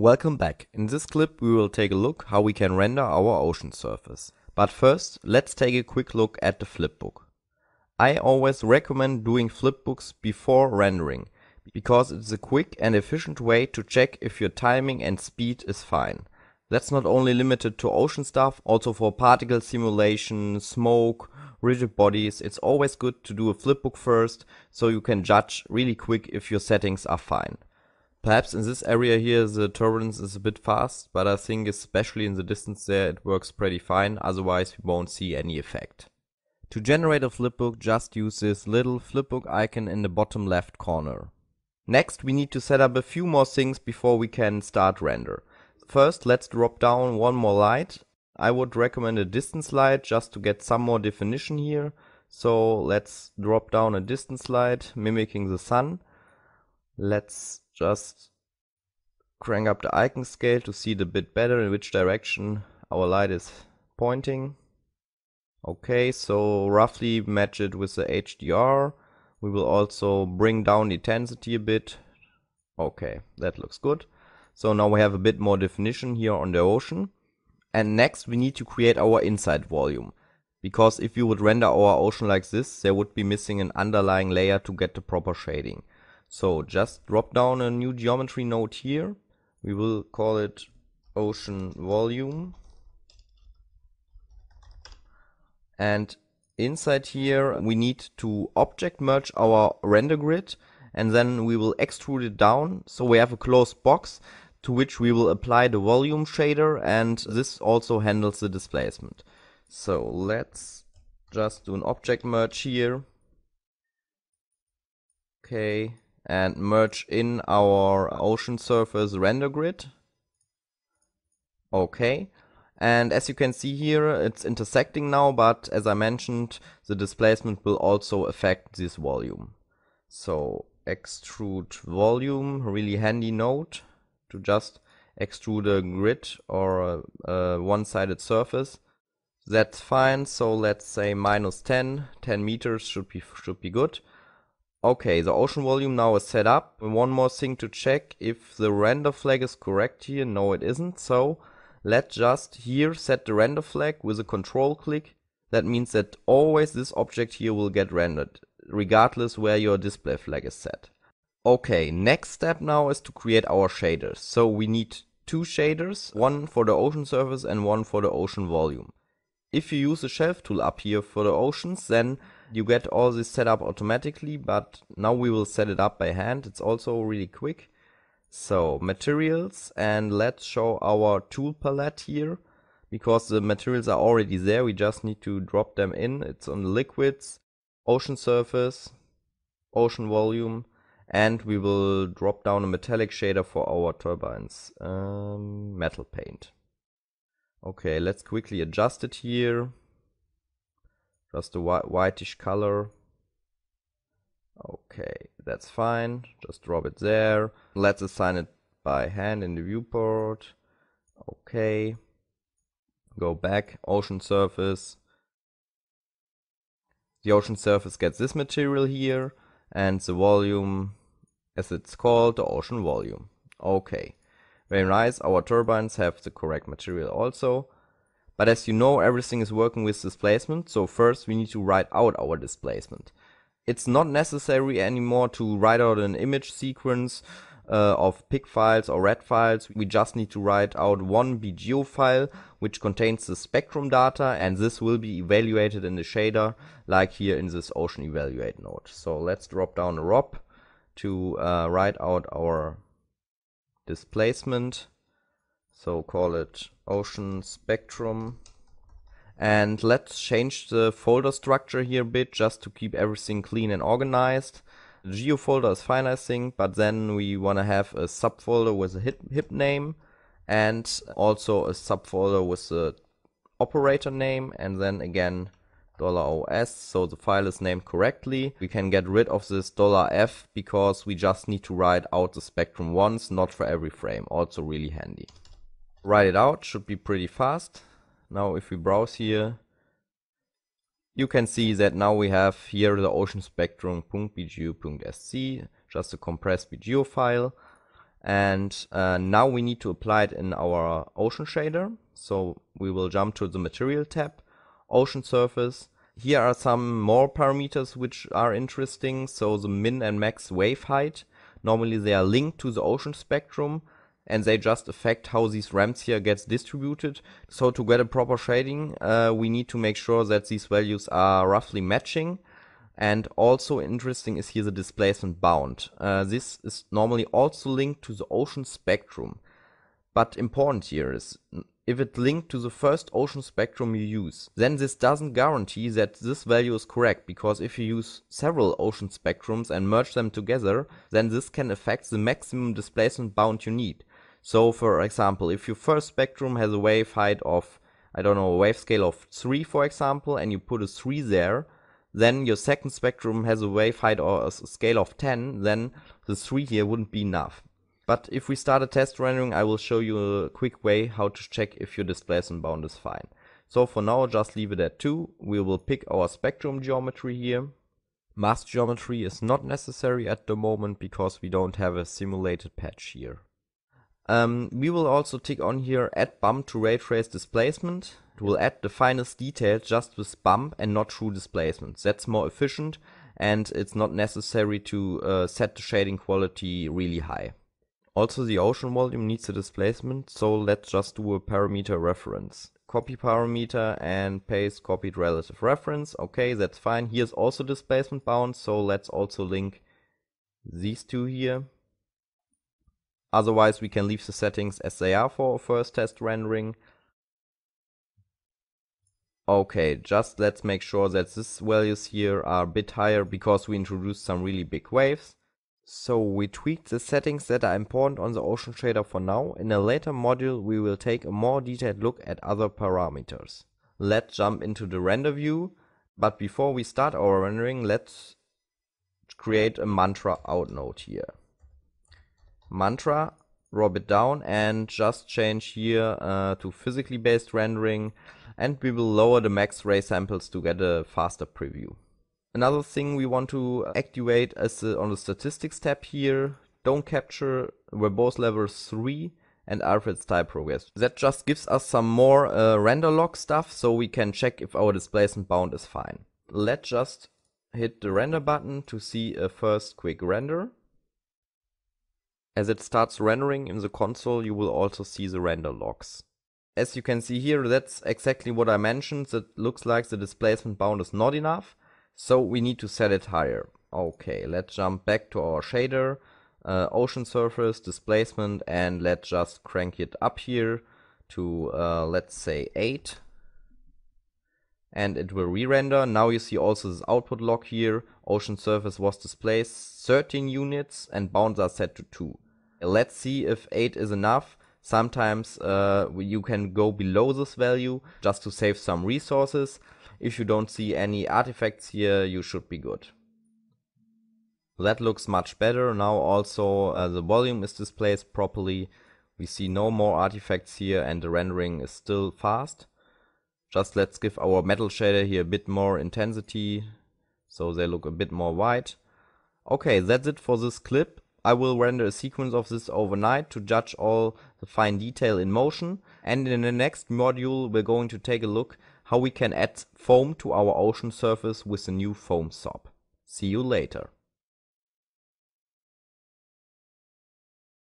Welcome back. In this clip we will take a look how we can render our ocean surface. But first, let's take a quick look at the flipbook. I always recommend doing flipbooks before rendering, because it's a quick and efficient way to check if your timing and speed is fine. That's not only limited to ocean stuff, also for particle simulation, smoke, rigid bodies. It's always good to do a flipbook first, so you can judge really quick if your settings are fine. Perhaps in this area here the turbulence is a bit fast, but I think especially in the distance there it works pretty fine, otherwise we won't see any effect. To generate a flipbook, just use this little flipbook icon in the bottom left corner. Next we need to set up a few more things before we can start render. First, let's drop down one more light. I would recommend a distance light just to get some more definition here. So let's drop down a distance light mimicking the sun. Let's just crank up the icon scale to see it a bit better in which direction our light is pointing. Okay, so roughly match it with the HDR. We will also bring down the intensity a bit. Okay, that looks good. So now we have a bit more definition here on the ocean. And next we need to create our inside volume. Because if you would render our ocean like this, there would be missing an underlying layer to get the proper shading. So just drop down a new geometry node here. We will call it ocean volume. And inside here we need to object merge our render grid, and then we will extrude it down so we have a closed box to which we will apply the volume shader, and this also handles the displacement. So let's just do an object merge here. Okay. And merge in our ocean surface render grid. Okay, and as you can see here it's intersecting now, but as I mentioned the displacement will also affect this volume. So extrude volume, really handy node to just extrude a grid or a one-sided surface. That's fine, so let's say -10 meters should be good. Okay, the ocean volume now is set up. One more thing to check if the render flag is correct here. No, it isn't. So let's just here set the render flag with a control click. That means that always this object here will get rendered, regardless where your display flag is set. Okay, next step now is to create our shaders. So we need two shaders, one for the ocean surface and one for the ocean volume. If you use the shelf tool up here for the oceans, then you get all this set up automatically, but now we will set it up by hand. It's also really quick. So materials, and let's show our tool palette here, because the materials are already there. We just need to drop them in. It's on the liquids, ocean surface, ocean volume, and we will drop down a metallic shader for our turbines, metal paint. Okay, let's quickly adjust it here. Just a whitish color. Okay, that's fine. Just drop it there. Let's assign it by hand in the viewport. Okay. Go back. Ocean surface. The ocean surface gets this material here. And the volume, as it's called, the ocean volume. Okay. Very nice. Our turbines have the correct material also. But as you know, everything is working with displacement, so first we need to write out our displacement. It's not necessary anymore to write out an image sequence of PIC files or RED files. We just need to write out one BGO file which contains the spectrum data, and this will be evaluated in the shader, like here in this ocean evaluate node. So let's drop down a ROP to write out our displacement. So call it ocean spectrum, and let's change the folder structure here a bit just to keep everything clean and organized. The geo folder is fine I think, but then we want to have a subfolder with a HIP name and also a subfolder with the operator name, and then again $OS, so the file is named correctly. We can get rid of this $F because we just need to write out the spectrum once, not for every frame. Also really handy. Write it out, should be pretty fast. Now if we browse here, you can see that now we have here the ocean spectrum .bgu.sc, just a compressed BGO file. And now we need to apply it in our ocean shader. So we will jump to the material tab, ocean surface. Here are some more parameters which are interesting. So the min and max wave height. Normally they are linked to the ocean spectrum and they just affect how these ramps here gets distributed. So to get a proper shading, we need to make sure that these values are roughly matching. And also interesting is here the displacement bound. This is normally also linked to the ocean spectrum. But important here is, if it's linked to the first ocean spectrum you use, then this doesn't guarantee that this value is correct, because if you use several ocean spectrums and merge them together, then this can affect the maximum displacement bound you need. So for example, if your first spectrum has a wave height of, I don't know, a wave scale of 3 for example, and you put a 3 there, then your second spectrum has a wave height or a scale of 10, then the 3 here wouldn't be enough. But if we start a test rendering, I will show you a quick way how to check if your displacement bound is fine. So for now, just leave it at 2. We will pick our spectrum geometry here. Mask geometry is not necessary at the moment because we don't have a simulated patch here. We will also tick on here add bump to ray trace displacement. It will add the finest details just with bump and not true displacement. That's more efficient and it's not necessary to set the shading quality really high. Also the ocean volume needs a displacement, so let's just do a parameter reference. Copy parameter and paste copied relative reference. Okay, that's fine. Here's also displacement bound, so let's also link these two here. Otherwise we can leave the settings as they are for a first test rendering. Okay, just let's make sure that these values here are a bit higher because we introduced some really big waves. So we tweaked the settings that are important on the ocean shader for now. In a later module we will take a more detailed look at other parameters. Let's jump into the render view, but before we start our rendering, let's create a mantra out node here. Mantra, drop it down and just change here to physically based rendering, and we will lower the max ray samples to get a faster preview. Another thing we want to activate is on the statistics tab here, don't capture verbose level 3 and alphas type progress. That just gives us some more render log stuff so we can check if our displacement bound is fine. Let's just hit the render button to see a first quick render. As it starts rendering in the console, you will also see the render logs. As you can see here, that's exactly what I mentioned. It looks like the displacement bound is not enough. So we need to set it higher. Okay, let's jump back to our shader, ocean surface, displacement, and let's just crank it up here to let's say 8. And it will re-render. Now you see also this output log here. Ocean surface was displayed 13 units and bounds are set to 2. Let's see if 8 is enough. Sometimes you can go below this value just to save some resources. If you don't see any artifacts here, you should be good. That looks much better. Now also the volume is displayed properly. We see no more artifacts here and the rendering is still fast. Just let's give our metal shader here a bit more intensity so they look a bit more white. Okay, that's it for this clip. I will render a sequence of this overnight to judge all the fine detail in motion, and in the next module we're going to take a look how we can add foam to our ocean surface with the new foam SOP. See you later.